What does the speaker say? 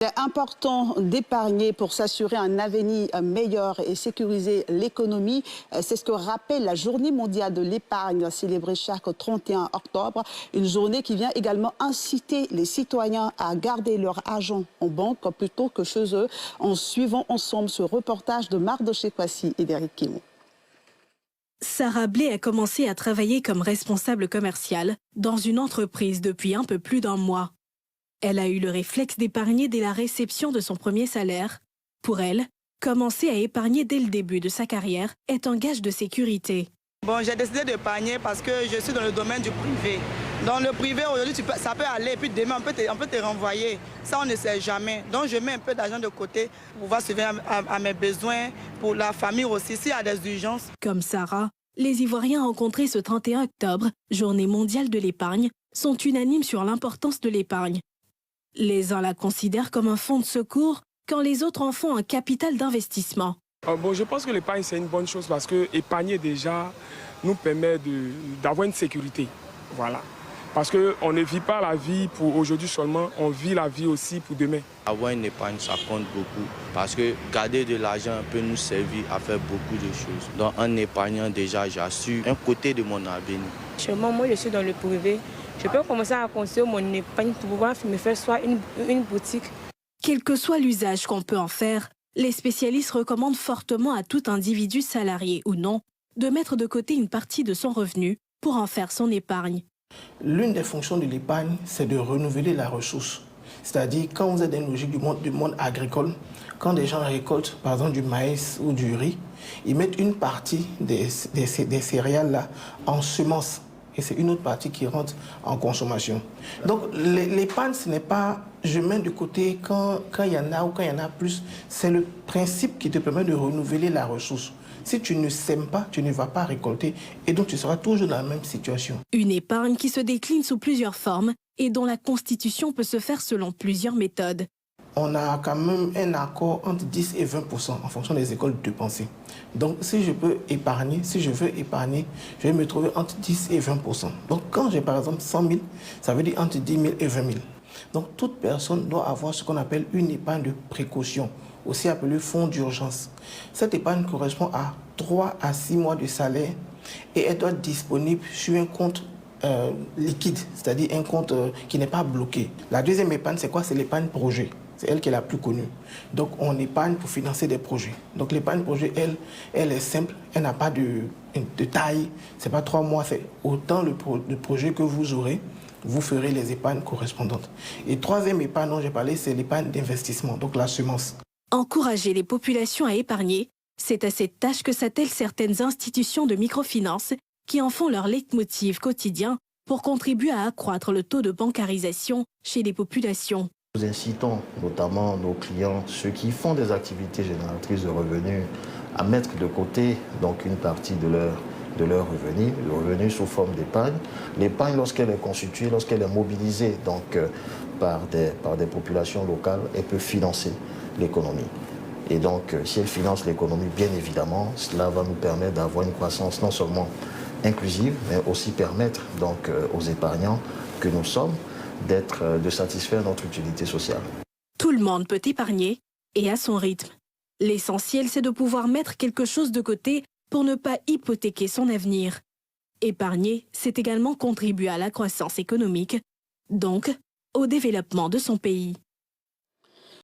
Il est important d'épargner pour s'assurer un avenir meilleur et sécuriser l'économie. C'est ce que rappelle la Journée mondiale de l'épargne célébrée chaque 31 octobre. Une journée qui vient également inciter les citoyens à garder leur argent en banque plutôt que chez eux, en suivant ensemble ce reportage de Mardoché Kwasi et d'Éric Kimou. Sarah Blé a commencé à travailler comme responsable commerciale dans une entreprise depuis un peu plus d'un mois. Elle a eu le réflexe d'épargner dès la réception de son premier salaire. Pour elle, commencer à épargner dès le début de sa carrière est un gage de sécurité. Bon, j'ai décidé d'épargner parce que je suis dans le domaine du privé. Dans le privé, aujourd'hui, ça peut aller, puis demain, on peut te renvoyer. Ça, on ne sait jamais. Donc, je mets un peu d'argent de côté pour pouvoir subvenir à mes besoins, pour la famille aussi, s'il y a des urgences. Comme Sarah, les Ivoiriens rencontrés ce 31 octobre, Journée mondiale de l'épargne, sont unanimes sur l'importance de l'épargne. Les uns la considèrent comme un fonds de secours, quand les autres en font un capital d'investissement. Bon, je pense que l'épargne, c'est une bonne chose parce que épargner déjà nous permet d'avoir une sécurité. Voilà. Parce qu'on ne vit pas la vie pour aujourd'hui seulement, on vit la vie aussi pour demain. Avoir une épargne, ça compte beaucoup parce que garder de l'argent peut nous servir à faire beaucoup de choses. Donc en épargnant déjà, j'assure un côté de mon avenir. Chez moi, je suis dans le privé. Je peux commencer à construire mon épargne pour pouvoir me faire soit une boutique. Quel que soit l'usage qu'on peut en faire, les spécialistes recommandent fortement à tout individu, salarié ou non, de mettre de côté une partie de son revenu pour en faire son épargne. L'une des fonctions de l'épargne, c'est de renouveler la ressource. C'est-à-dire, quand vous êtes dans une logique du monde agricole, quand des gens récoltent, par exemple, du maïs ou du riz, ils mettent une partie des céréales là en semences. Et c'est une autre partie qui rentre en consommation. Donc, l'épargne, ce n'est pas je mets de côté quand il y en a ou quand il y en a plus. C'est le principe qui te permet de renouveler la ressource. Si tu ne sèmes pas, tu ne vas pas récolter et donc tu seras toujours dans la même situation. Une épargne qui se décline sous plusieurs formes et dont la constitution peut se faire selon plusieurs méthodes. On a quand même un accord entre 10 et 20% en fonction des écoles de pensée. Donc si je veux épargner, je vais me trouver entre 10 et 20%. Donc quand j'ai par exemple 100 000, ça veut dire entre 10 000 et 20 000. Donc toute personne doit avoir ce qu'on appelle une épargne de précaution, aussi appelée fonds d'urgence. Cette épargne correspond à 3 à 6 mois de salaire et elle doit être disponible sur un compte liquide, c'est-à-dire un compte qui n'est pas bloqué. La deuxième épargne, c'est quoi? C'est l'épargne projet. C'est elle qui est la plus connue. Donc, on épargne pour financer des projets. Donc, l'épargne projet, elle est simple. Elle n'a pas de taille. Ce n'est pas 3 mois. C'est autant le projet que vous aurez, vous ferez les épargnes correspondantes. Et troisième épargne dont j'ai parlé, c'est l'épargne d'investissement, donc la semence. Encourager les populations à épargner, c'est à cette tâche que s'attellent certaines institutions de microfinance qui en font leur leitmotiv quotidien pour contribuer à accroître le taux de bancarisation chez les populations. Nous incitons notamment nos clients, ceux qui font des activités génératrices de revenus, à mettre de côté donc une partie de leur revenu, le revenu sous forme d'épargne. L'épargne, lorsqu'elle est constituée, lorsqu'elle est mobilisée donc, par des populations locales, elle peut financer l'économie. Et donc, si elle finance l'économie, bien évidemment, cela va nous permettre d'avoir une croissance non seulement inclusive, mais aussi permettre donc, aux épargnants que nous sommes de satisfaire notre utilité sociale. Tout le monde peut épargner et à son rythme. L'essentiel, c'est de pouvoir mettre quelque chose de côté pour ne pas hypothéquer son avenir. Épargner, c'est également contribuer à la croissance économique, donc au développement de son pays.